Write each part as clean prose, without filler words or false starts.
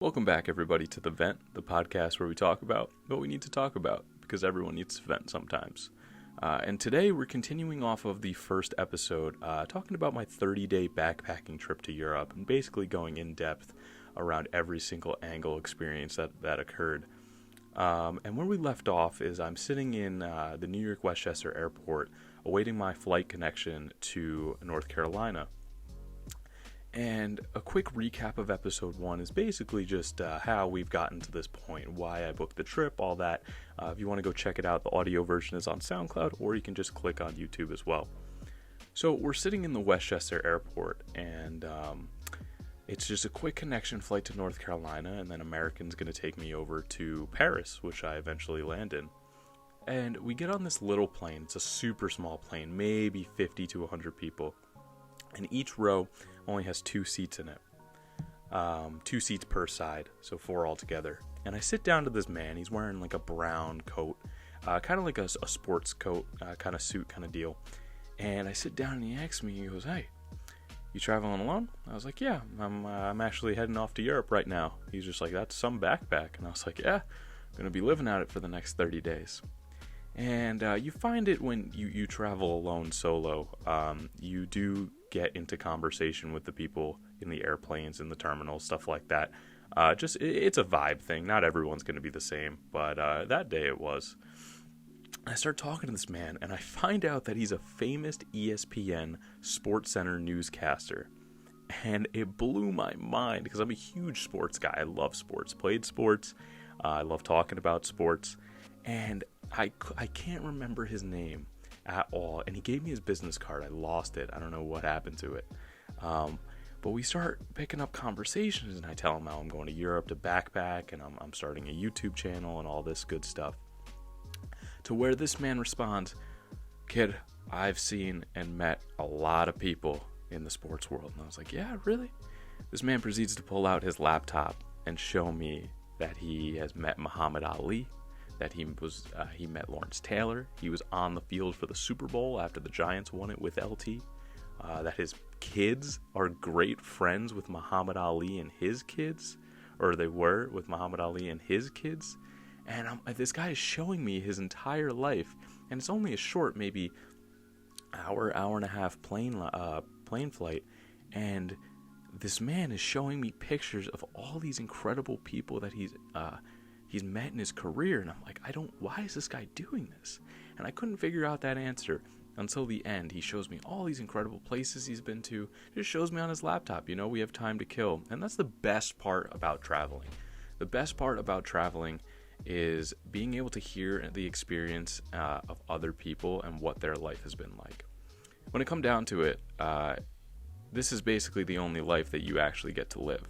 Welcome back, everybody, to The Vent, the podcast where we talk about what we need to talk about, because everyone needs to vent sometimes. And today we're continuing off of the first episode, talking about my 30-day backpacking trip to Europe, and basically going in depth around every single angle experience that occurred. And where we left off is I'm sitting in the New York Westchester Airport, awaiting my flight connection to North Carolina. And a quick recap of episode 1 is basically just how we've gotten to this point, why I booked the trip, all that. If you want to go check it out, the audio version is on SoundCloud, or you can just click on YouTube as well. So we're sitting in the Westchester Airport, and it's just a quick connection flight to North Carolina, and then American's going to take me over to Paris, which I eventually land in. And we get on this little plane. It's a super small plane, maybe 50 to 100 people. And each row only has 2 seats in it. 2 seats per side, so 4 altogether. And I sit down to this man. He's wearing like a brown coat, kind of like a sports coat, kind of suit kind of deal. And I sit down and he asks me, he goes, "Hey, you traveling alone?" I was like, "Yeah, I'm actually heading off to Europe right now." He's just like, "That's some backpack." And I was like, "Yeah, I'm going to be living at it for the next 30 days. And you find it when you travel alone solo. You do get into conversation with the people in the airplanes, in the terminals, stuff like that. It's a vibe thing. Not everyone's going to be the same, but that day it was. I start talking to this man, and I find out that he's a famous ESPN SportsCenter newscaster. And it blew my mind, because I'm a huge sports guy. I love sports, played sports. I love talking about sports. And I can't remember his name at all. And he gave me his business card. I lost it. I don't know what happened to it. But we start picking up conversations, and I tell him how I'm going to Europe to backpack, and I'm starting a YouTube channel and all this good stuff. To where this man responds, "Kid, I've seen and met a lot of people in the sports world." And I was like, "Yeah, really?" This man proceeds to pull out his laptop and show me that he has met Muhammad Ali, that he met Lawrence Taylor. He was on the field for the Super Bowl after the Giants won it with LT. That his kids are great friends with Muhammad Ali and his kids, or they were with Muhammad Ali and his kids. And this guy is showing me his entire life, and it's only a short, maybe hour and a half plane flight, and this man is showing me pictures of all these incredible people that he's met in his career, and I'm like, why is this guy doing this? And I couldn't figure out that answer until the end. He shows me all these incredible places he's been to, just shows me on his laptop. We have time to kill, and that's the best part about traveling. The best part about traveling is being able to hear the experience of other people and what their life has been like. When it comes down to it, this is basically the only life that you actually get to live.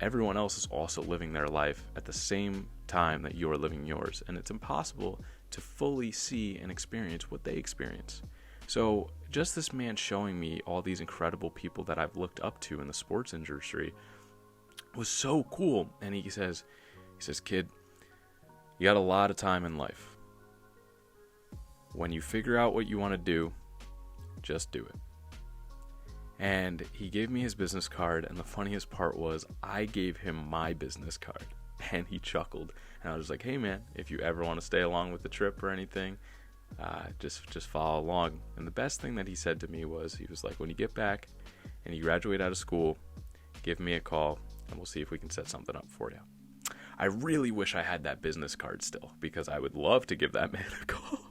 Everyone else is also living their life at the same time that you're living yours, and it's impossible to fully see and experience what they experience. So just this man showing me all these incredible people that I've looked up to in the sports industry was so cool. And he says, "Kid, you got a lot of time in life. When you figure out what you want to do, just do it." And he gave me his business card, and the funniest part was I gave him my business card, and he chuckled. And I was like, "Hey man, if you ever want to stay along with the trip or anything, just follow along." And the best thing that he said to me was, he was like, "When you get back and you graduate out of school, give me a call, and we'll see if we can set something up for you." I really wish I had that business card still, because I would love to give that man a call.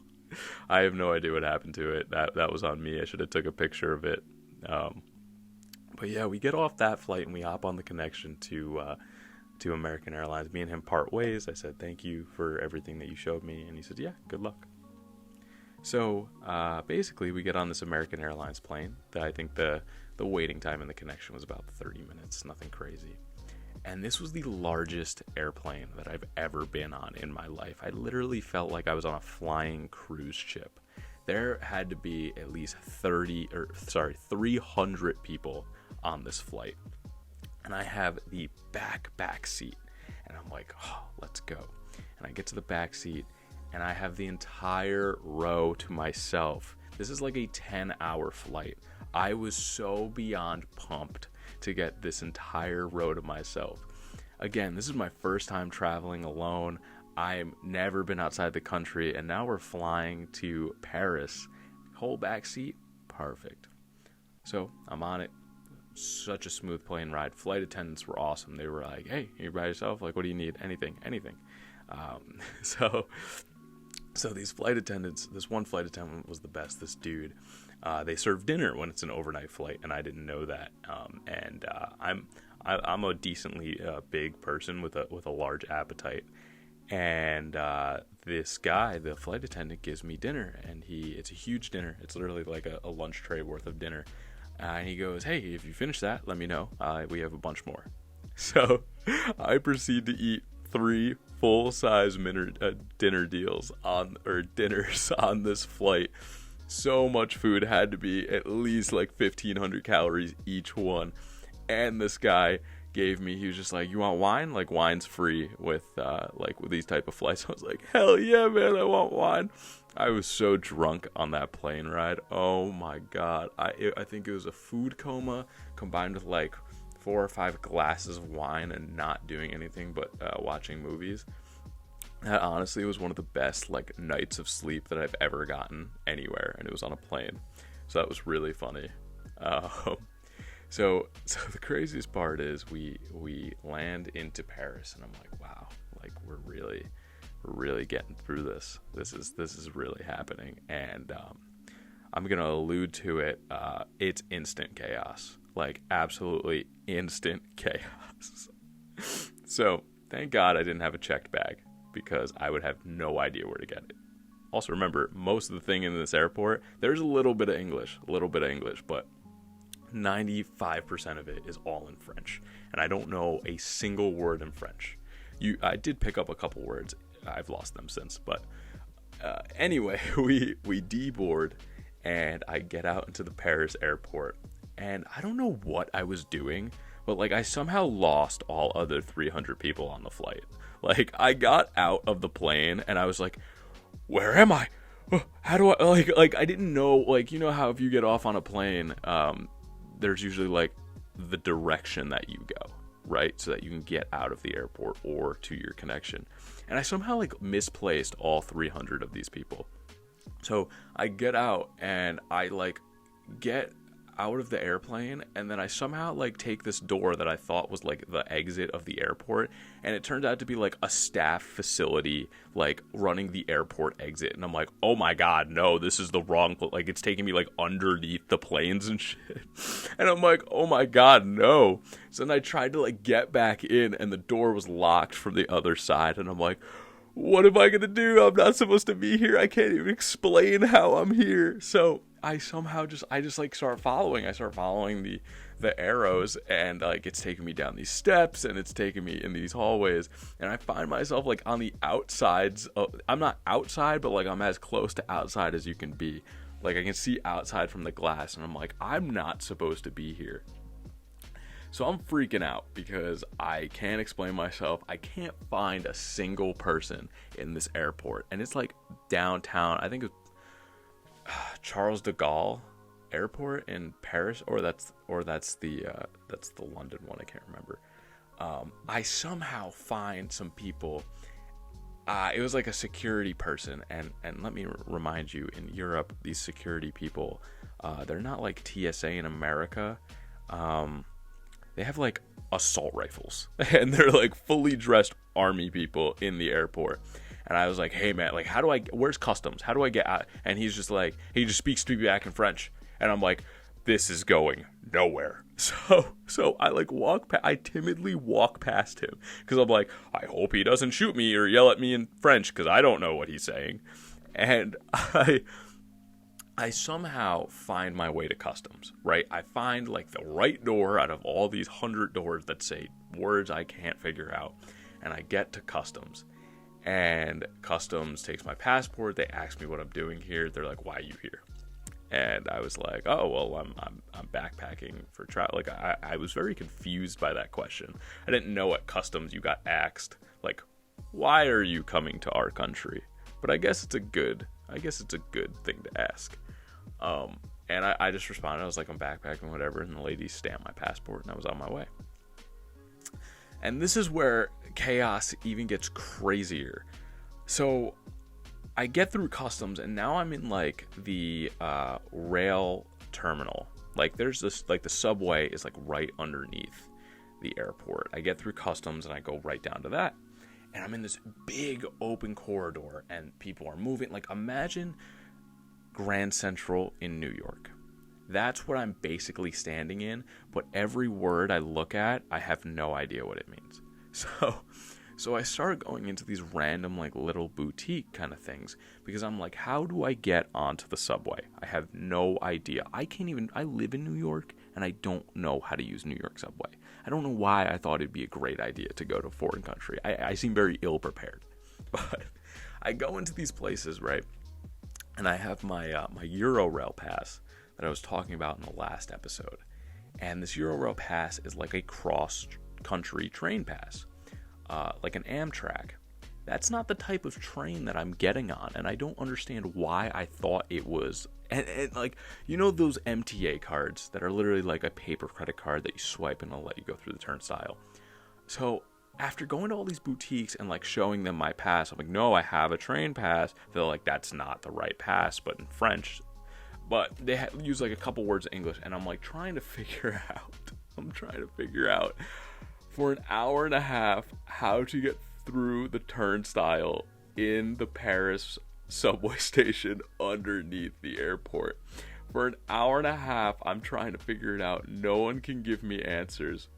I have no idea what happened to it. That was on me. I should have took a picture of it. But yeah, we get off that flight and we hop on the connection to American Airlines. Me and him part ways. I said, "Thank you for everything that you showed me." And he said, "Yeah, good luck." So basically we get on this American Airlines plane. I think the waiting time in the connection was about 30 minutes, nothing crazy. And this was the largest airplane that I've ever been on in my life. I literally felt like I was on a flying cruise ship. There had to be at least 300 people on this flight. And I have the back seat. And I'm like, "Oh, let's go." And I get to the back seat, and I have the entire row to myself. This is like a 10-hour flight. I was so beyond pumped to get this entire row to myself. again, this is my first time traveling alone. I've never been outside the country, and now we're flying to Paris. Whole back seat, perfect. So I'm on it. Such a smooth plane ride. Flight attendants were awesome. They were like, "Hey, you by yourself? Like, what do you need? Anything." So these flight attendants, this one flight attendant was the best. This dude, they serve dinner when it's an overnight flight, and I didn't know that. I'm a decently big person with a large appetite, and this guy, the flight attendant, gives me dinner, and it's a huge dinner. It's literally like a lunch tray worth of dinner. And he goes, "Hey, if you finish that, let me know. We have a bunch more." So I proceed to eat 3 full-size dinner dinners on this flight. So much food, had to be at least like 1,500 calories each one. And this guy gave me, he was just like, "You want wine? Like, wine's free with these type of flights." I was like, "Hell yeah, man, I want wine." I was so drunk on that plane ride. Oh my god. I think it was a food coma combined with like 4 or 5 glasses of wine and not doing anything but watching movies. That honestly was one of the best like nights of sleep that I've ever gotten anywhere, and it was on a plane. So that was really funny. So the craziest part is we land into Paris, and I'm like, wow, like we're really getting through this. This is really happening, and I'm gonna allude to it. It's instant chaos, like absolutely instant chaos. So thank God I didn't have a checked bag, because I would have no idea where to get it. Also, remember, most of the thing in this airport, there's a little bit of English, but 95% of it is all in French, and I don't know a single word in French. I did pick up a couple words. I've lost them since, but anyway, we deboard, and I get out into the Paris airport, and I don't know what I was doing, but like I somehow lost all other 300 people on the flight. Like, I got out of the plane, and I was like, "Where am I? How do I," like I didn't know, like, you know how if you get off on a plane, there's usually like the direction that you go, right? So that you can get out of the airport or to your connection. And I somehow like misplaced all 300 of these people. So I get out, and I like get out of the airplane, and then I somehow like take this door that I thought was like the exit of the airport, and it turned out to be like a staff facility like running the airport exit. And I'm like, "Oh my god, no, this is the wrong like it's taking me like underneath the planes and shit." And I'm like, "Oh my god, no." So then I tried to like get back in, and the door was locked from the other side, and I'm like, "What am I gonna do? I'm not supposed to be here. I can't even explain how I'm here." So I just like start following. I start following the arrows, and like it's taking me down these steps, and it's taking me in these hallways, and I find myself like on the outsides I'm not outside, but like I'm as close to outside as you can be. Like I can see outside from the glass, and I'm like, I'm not supposed to be here. So I'm freaking out because I can't explain myself. I can't find a single person in this airport, and it's like downtown. I think it's Charles de Gaulle Airport in Paris, or that's the London one. I can't remember. I somehow find some people. It was like a security person, and let me remind you, in Europe, these security people, they're not like TSA in America. They have like assault rifles, and they're like fully dressed army people in the airport. And I was like, "Hey man, like where's customs? How do I get out?" And he's just like, he just speaks to me back in French. And I'm like, "This is going nowhere." So I like I timidly walk past him, because I'm like, I hope he doesn't shoot me or yell at me in French, because I don't know what he's saying. And I somehow find my way to customs, right? I find like the right door out of all these 100 doors that say words I can't figure out. And I get to customs, and customs takes my passport. They ask me what I'm doing here. They're like, "Why are you here?" And I was like, "Oh, well, I'm backpacking for travel." Like I was very confused by that question. I didn't know at customs you got asked like, "Why are you coming to our country?" But I guess it's a good thing to ask. And I just responded. I was like, "I'm backpacking, whatever." And the lady stamped my passport, and I was on my way. And this is where chaos even gets crazier. So I get through customs, and now I'm in like the rail terminal. Like there's this, like the subway is like right underneath the airport. I get through customs and I go right down to that. And I'm in this big open corridor and people are moving. Like imagine Grand Central in New York. That's what I'm basically standing in, but every word I look at, I have no idea what it means. So I started going into these random like little boutique kind of things because I'm like, how do I get onto the subway? I have no idea. I live in New York and I don't know how to use New York subway. I don't know why I thought it'd be a great idea to go to a foreign country. I seem very ill prepared. But I go into these places, right? And I have my Eurorail pass that I was talking about in the last episode. And this Eurorail pass is like a cross-country train pass, like an Amtrak. That's not the type of train that I'm getting on, and I don't understand why I thought it was. And like, you know those MTA cards that are literally like a paper credit card that you swipe and it'll let you go through the turnstile. So after going to all these boutiques and like showing them my pass, I'm like, no, I have a train pass. They're like, that's not the right pass, but in French. But they use like a couple words in English, and I'm like trying to figure out for an hour and a half how to get through the turnstile in the Paris subway station underneath the airport. For an hour and a half, I'm trying to figure it out. No one can give me answers.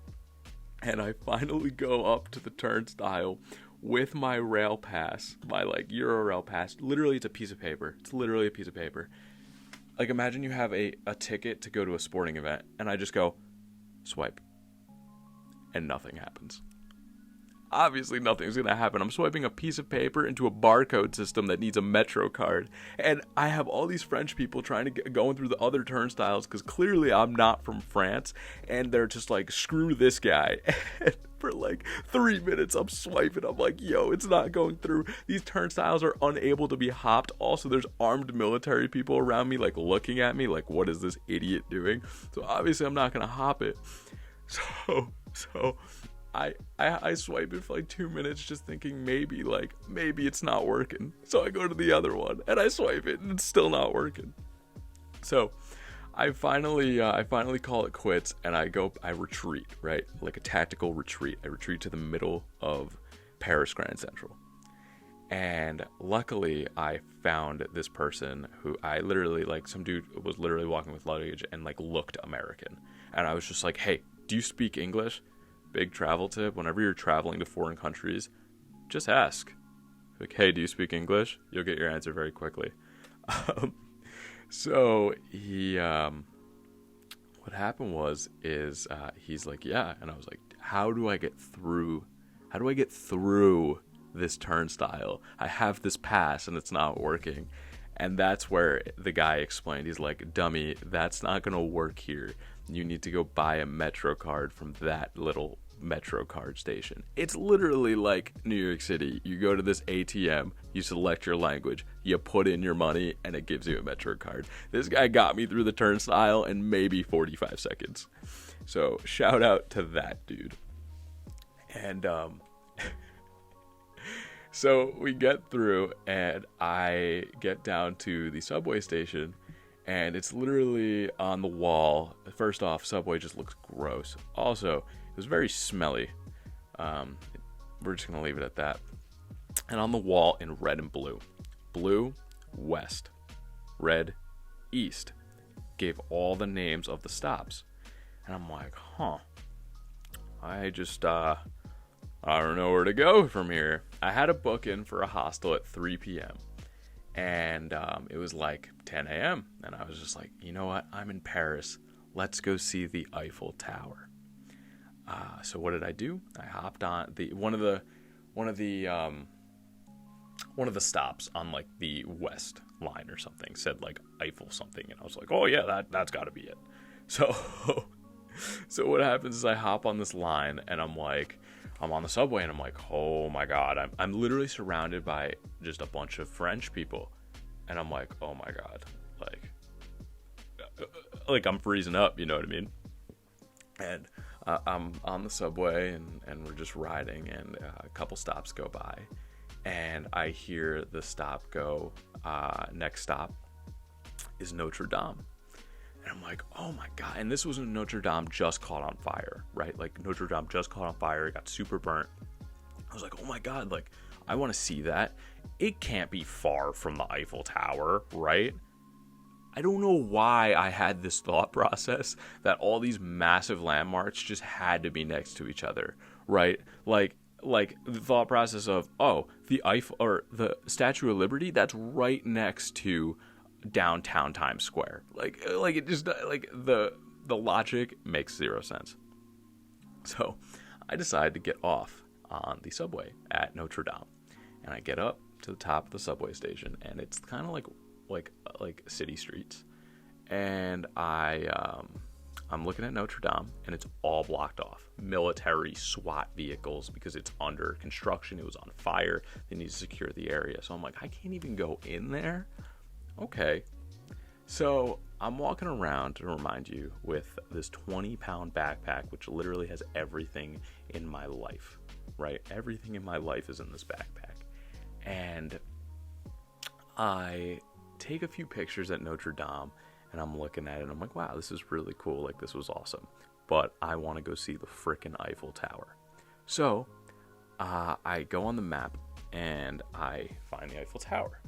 And I finally go up to the turnstile with my rail pass, my like Eurorail pass. Literally, it's a piece of paper. Like imagine you have a ticket to go to a sporting event, and I just go, swipe. And nothing happens. Obviously, nothing's going to happen. I'm swiping a piece of paper into a barcode system that needs a Metro card. And I have all these French people trying to going through the other turnstiles because clearly I'm not from France. And they're just like, screw this guy. And for like 3 minutes, I'm swiping. I'm like, yo, it's not going through. These turnstiles are unable to be hopped. Also, there's armed military people around me, like looking at me like, what is this idiot doing? So obviously, I'm not going to hop it. So I swipe it for like 2 minutes just thinking maybe it's not working. So I go to the other one and I swipe it and it's still not working. So I finally call it quits and I retreat, right? Like a tactical retreat. I retreat to the middle of Paris Grand Central. And luckily I found this person who I literally like, some dude was literally walking with luggage and like looked American. And I was just like, hey, do you speak English? Big travel tip. Whenever you're traveling to foreign countries, just ask. Like, hey, do you speak English? You'll get your answer very quickly. So he, what happened is he's like, yeah. And I was like, how do I get through this turnstile? I have this pass and it's not working. And that's where the guy explained, he's like, dummy, that's not going to work here. You need to go buy a Metro card from that little Metro card station. It's literally like New York City. You go to this ATM, you select your language, you put in your money, and it gives you a Metro card. This guy got me through the turnstile in maybe 45 seconds. So shout out to that dude. And so we get through and I get down to the subway station and it's literally on the wall. First off, subway just looks gross. Also, it was very smelly. We're just going to leave it at that. And on the wall in red and blue. Blue, west. Red, east. Gave all the names of the stops. And I'm like, I just, I don't know where to go from here. I had a book-in for a hostel at 3 p.m. And it was like 10 a.m. And I was just like, you know what? I'm in Paris. Let's go see the Eiffel Tower. So what did I do? I hopped on one of the stops on like the west line or something said like Eiffel something. And I was like, oh yeah, that's got to be it. So what happens is I hop on this line and I'm on the subway and I'm like, oh my God, I'm literally surrounded by just a bunch of French people. And I'm like, oh my God, like I'm freezing up, you know what I mean? And I'm on the subway and we're just riding, and a couple stops go by, and I hear the stop go, next stop is Notre Dame. And I'm like, oh my God. And this was when Notre Dame just caught on fire, right? Like Notre Dame just caught on fire. It got super burnt. I was like, oh my God, like I want to see that. It can't be far from the Eiffel Tower, right? I don't know why I had this thought process that all these massive landmarks just had to be next to each other, right? Like the thought process of, oh, the Eiffel or the Statue of Liberty, that's right next to downtown Times Square. Like it just, like the logic makes zero sense. So I decided to get off on the subway at Notre Dame, and I get up to the top of the subway station, and it's kind of like city streets, and I'm looking at Notre Dame, and it's all blocked off. Military SWAT vehicles, because it's under construction. It was on fire. They need to secure the area. So I'm like, I can't even go in there. Okay. So I'm walking around, to remind you, with this 20-pound backpack, which literally has everything in my life, right? Everything in my life is in this backpack. And I take a few pictures at Notre Dame, and I'm looking at it, and I'm like, wow, this is really cool. Like, this was awesome. But I want to go see the frickin' Eiffel Tower. So I go on the map, and I find the Eiffel Tower.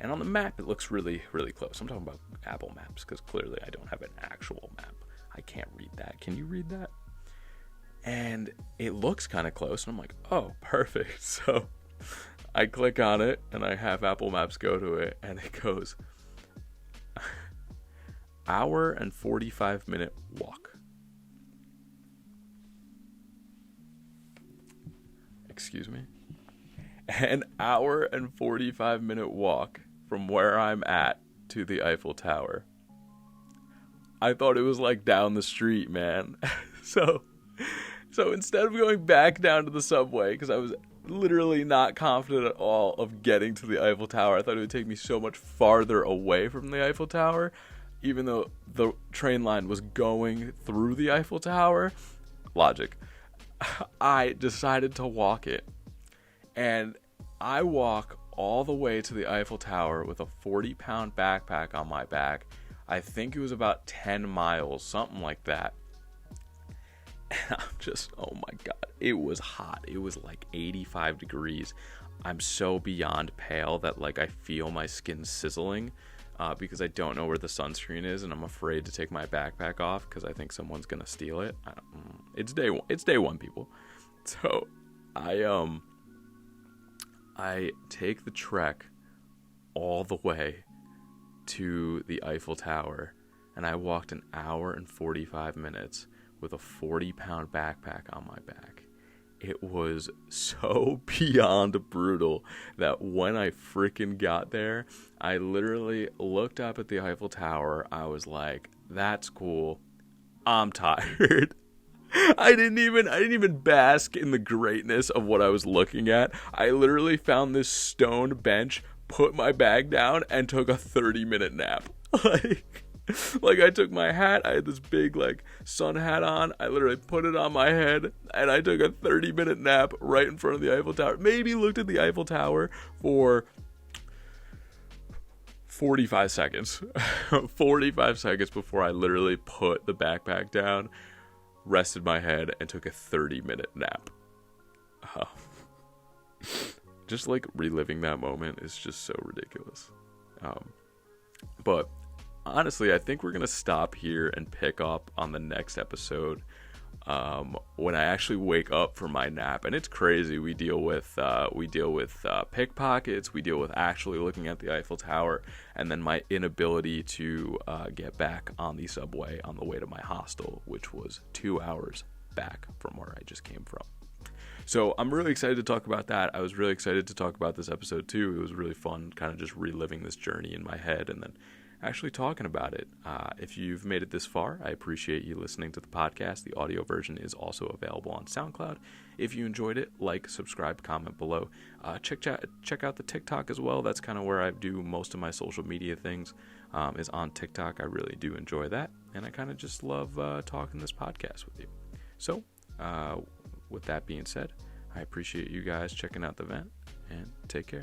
And on the map, it looks really, really close. I'm talking about Apple Maps, because clearly I don't have an actual map. I can't read that. Can you read that? And it looks kind of close, and I'm like, oh, perfect. So I click on it, and I have Apple Maps go to it, and it goes, hour and 45-minute walk. Excuse me? An hour and 45-minute walk from where I'm at to the Eiffel Tower. I thought it was like down the street, man. So instead of going back down to the subway, because I was literally not confident at all of getting to the Eiffel Tower, I thought it would take me so much farther away from the Eiffel Tower, even though the train line was going through the Eiffel Tower. Logic. I decided to walk it. And I walk all the way to the Eiffel Tower with a 40-pound backpack on my back. I think it was about 10 miles, something like that. And I'm just, oh my God, it was hot. It was like 85 degrees. I'm so beyond pale that like I feel my skin sizzling because I don't know where the sunscreen is, and I'm afraid to take my backpack off because I think someone's gonna steal it. It's day one, people. So I take the trek all the way to the Eiffel Tower, and I walked an hour and 45 minutes with a 40-pound backpack on my back. It was so beyond brutal that when I freaking got there, I literally looked up at the Eiffel Tower. I was like, that's cool. I'm tired. I didn't even bask in the greatness of what I was looking at. I literally found this stone bench, put my bag down, and took a 30-minute nap. Like I took my hat, I had this big like sun hat on, I literally put it on my head, and I took a 30-minute nap right in front of the Eiffel Tower. Maybe looked at the Eiffel Tower for 45 seconds. 45 seconds before I literally put the backpack down, rested my head, and took a 30-minute nap. Just like reliving that moment is just so ridiculous. But honestly, I think we're going to stop here and pick up on the next episode when I actually wake up from my nap. And it's crazy. We deal with pickpockets. We deal with actually looking at the Eiffel Tower, and then my inability to get back on the subway on the way to my hostel, which was 2 hours back from where I just came from. So I'm really excited to talk about that. I was really excited to talk about this episode too. It was really fun kind of just reliving this journey in my head and then actually talking about it. If you've made it this far, I appreciate you listening to the podcast. The audio version is also available on SoundCloud. If you enjoyed it, like, subscribe, comment below. Check out the TikTok as well. That's kind of where I do most of my social media things, is on TikTok. I really do enjoy that, and I kind of just love talking this podcast with you. So, with that being said, I appreciate you guys checking out the vent, and take care.